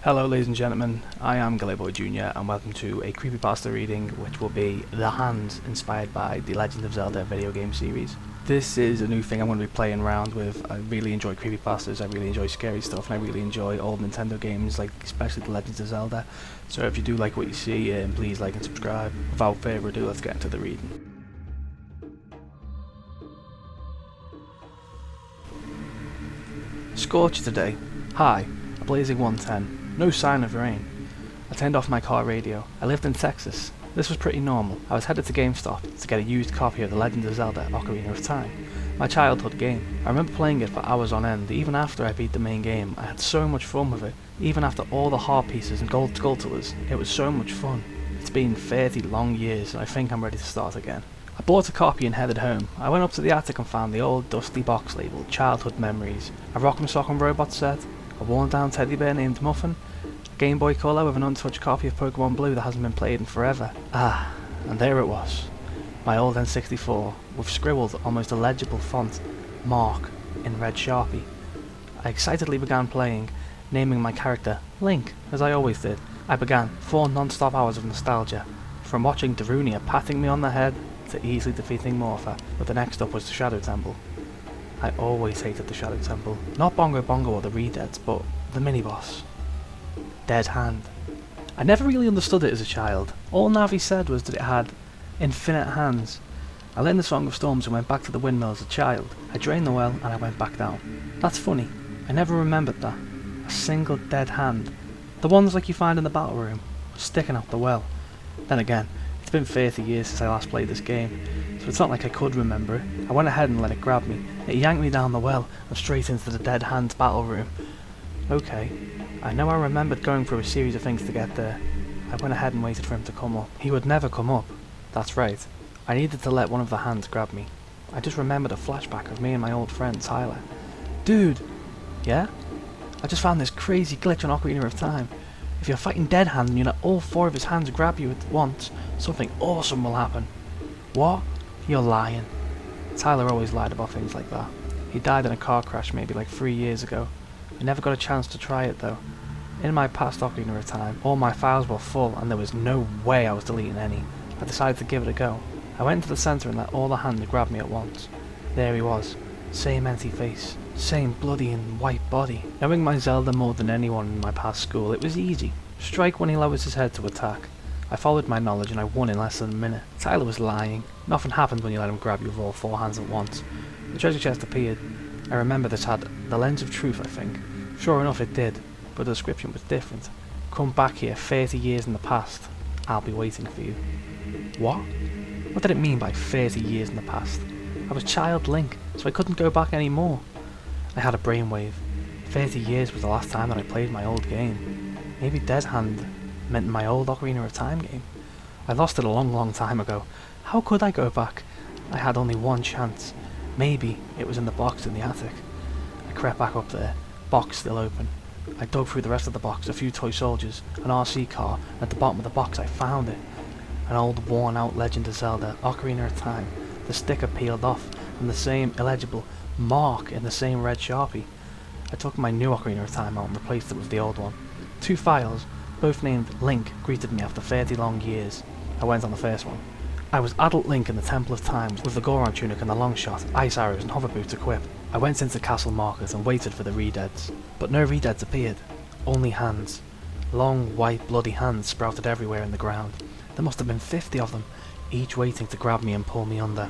Hello ladies and gentlemen, I am Gilloboijr Jr. and welcome to a creepypasta reading which will be The Hand, inspired by the Legend of Zelda video game series. This is a new thing I'm going to be playing around with. I really enjoy creepypastas, I really enjoy scary stuff, and I really enjoy old Nintendo games, like especially the Legend of Zelda. So if you do like what you see, please like and subscribe. Without further ado, let's get into the reading. Scorcher today. High. A blazing 110. No sign of rain. I turned off my car radio. I lived in Texas. This was pretty normal. I was headed to GameStop to get a used copy of The Legend of Zelda Ocarina of Time. My childhood game. I remember playing it for hours on end. Even after I beat the main game, I had so much fun with it. Even after all the heart pieces and gold skulltulas, it was so much fun. It's been 30 long years and I think I'm ready to start again. I bought a copy and headed home. I went up to the attic and found the old dusty box labelled Childhood Memories, a Rock'em Sock'em Robot set, a worn down teddy bear named Muffin, a Game Boy Color with an untouched copy of Pokemon Blue that hasn't been played in forever. And there it was. My old N64, with scribbled, almost illegible font, Mark, in red Sharpie. I excitedly began playing, naming my character Link, as I always did. I began 4 non-stop hours of nostalgia, from watching Darunia patting me on the head, to easily defeating Morpha, but the next up was the Shadow Temple. I always hated the Shadow Temple. Not Bongo Bongo or the Redeads, but the mini-boss. Dead Hand. I never really understood it as a child. All Navi said was that it had infinite hands. I learned the Song of Storms and went back to the windmill as a child. I drained the well and I went back down. That's funny. I never remembered that. A single dead hand. The ones like you find in the battle room, sticking out the well. Then again, it's been 30 years since I last played this game, so it's not like I could remember it. I went ahead and let it grab me. It yanked me down the well and straight into the Dead Hand's battle room. Okay, I know I remembered going through a series of things to get there. I went ahead and waited for him to come up. He would never come up. That's right. I needed to let one of the hands grab me. I just remembered a flashback of me and my old friend Tyler. Dude! Yeah? I just found this crazy glitch on Ocarina of Time. If you're fighting Dead Hand and you let all 4 of his hands grab you at once, something awesome will happen. What? You're lying. Tyler always lied about things like that. He died in a car crash maybe like 3 years ago. I never got a chance to try it though. In my past Ocarina of Time, all my files were full and there was no way I was deleting any. I decided to give it a go. I went to the centre and let all the hands grab me at once. There he was. Same empty face. Same bloody and white body. Knowing my Zelda more than anyone in my past school, it was easy. Strike when he lowers his head to attack. I followed my knowledge and I won in less than a minute. Tyler was lying. Nothing happened when you let him grab you with all 4 hands at once. The treasure chest appeared. I remember this had the lens of truth, I think. Sure enough it did, but the description was different. Come back here 30 years in the past. I'll be waiting for you. What? What did it mean by 30 years in the past? I was Child Link, so I couldn't go back anymore. I had a brainwave. 30 years was the last time that I played my old game. Maybe Dead Hand meant my old Ocarina of Time game. I lost it a long time ago. How could I go back? I had only one chance. Maybe it was in the box in the attic. I crept back up there. Box still open. I dug through the rest of the box, a few toy soldiers, an RC car, and at the bottom of the box I found it. An old worn out Legend of Zelda Ocarina of Time. The sticker peeled off, and the same illegible Mark in the same red Sharpie. I took my new Ocarina of Time out and replaced it with the old one. 2 files, both named Link, greeted me after 30 long years. I went on the first one. I was adult Link in the Temple of Time with the Goron tunic and the long shot, ice arrows and hover boots equipped. I went into Castle Market and waited for the Redeads. But no Redeads appeared. Only hands. Long, white, bloody hands sprouted everywhere in the ground. There must have been 50 of them, each waiting to grab me and pull me under.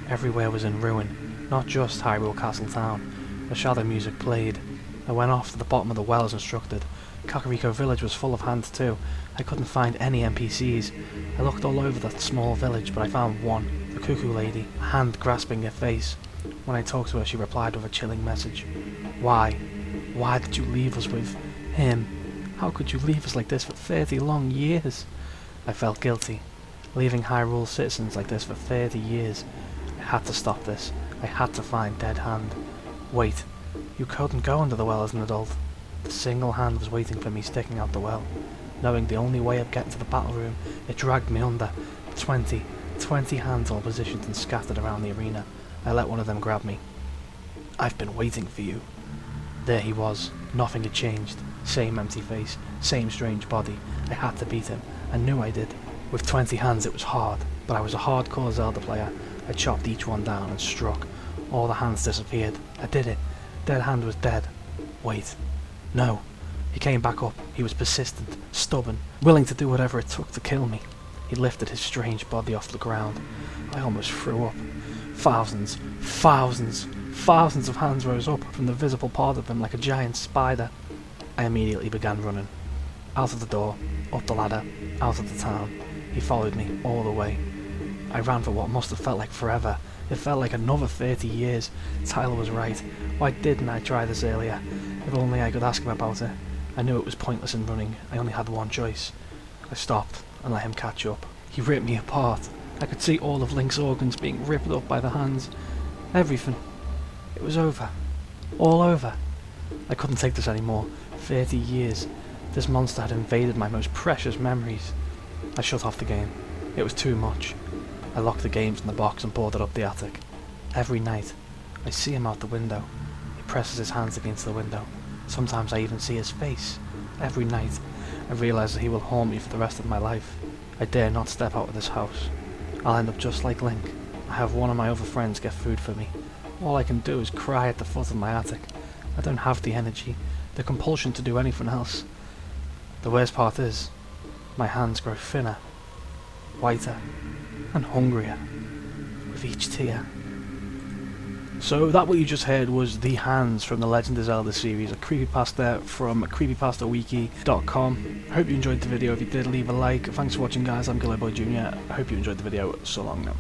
Everywhere was in ruin, not just Hyrule Castle Town. The shadow music played. I went off to the bottom of the well as instructed. Kakariko village was full of hands too. I couldn't find any NPCs. I looked all over that small village, but I found one, the Cuckoo Lady, a hand grasping her face. When I talked to her, she replied with a chilling message. Why? Why did you leave us with him? How could you leave us like this for 30 long years? I felt guilty. Leaving Hyrule citizens like this for 30 years. I had to stop this. I had to find Dead Hand. Wait, you couldn't go under the well as an adult. The single hand was waiting for me sticking out the well. Knowing the only way of getting to the battle room, it dragged me under. 20 hands all positioned and scattered around the arena. I let one of them grab me. I've been waiting for you. There he was. Nothing had changed. Same empty face, same strange body. I had to beat him. I knew I did. With 20 hands it was hard, but I was a hardcore Zelda player. I chopped each one down and struck. All the hands disappeared. I did it. Dead hand was dead. Wait. No. He came back up. He was persistent, stubborn, willing to do whatever it took to kill me. He lifted his strange body off the ground. I almost threw up. Thousands of hands rose up from the visible part of him like a giant spider. I immediately began running. Out of the door, up the ladder, out of the town. He followed me all the way. I ran for what must have felt like forever. It felt like another 30 years. Tyler was right. Why didn't I try this earlier? If only I could ask him about it. I knew it was pointless in running. I only had one choice. I stopped and let him catch up. He ripped me apart. I could see all of Link's organs being ripped up by the hands. Everything. It was over. All over. I couldn't take this anymore. 30 years. This monster had invaded my most precious memories. I shut off the game. It was too much. I locked the games in the box and boarded up the attic. Every night, I see him out the window. He presses his hands against the window. Sometimes I even see his face. Every night, I realise that he will haunt me for the rest of my life. I dare not step out of this house. I'll end up just like Link. I have one of my other friends get food for me. All I can do is cry at the foot of my attic. I don't have the energy, the compulsion to do anything else. The worst part is, my hands grow thinner, whiter, and hungrier with each tear. So that what you just heard was The Hands from the Legend of Zelda series, a creepypasta from creepypastawiki.com. I hope you enjoyed the video. If you did, leave a like. Thanks for watching, guys. I'm Gilloboijr Jr. I hope you enjoyed the video. So long now.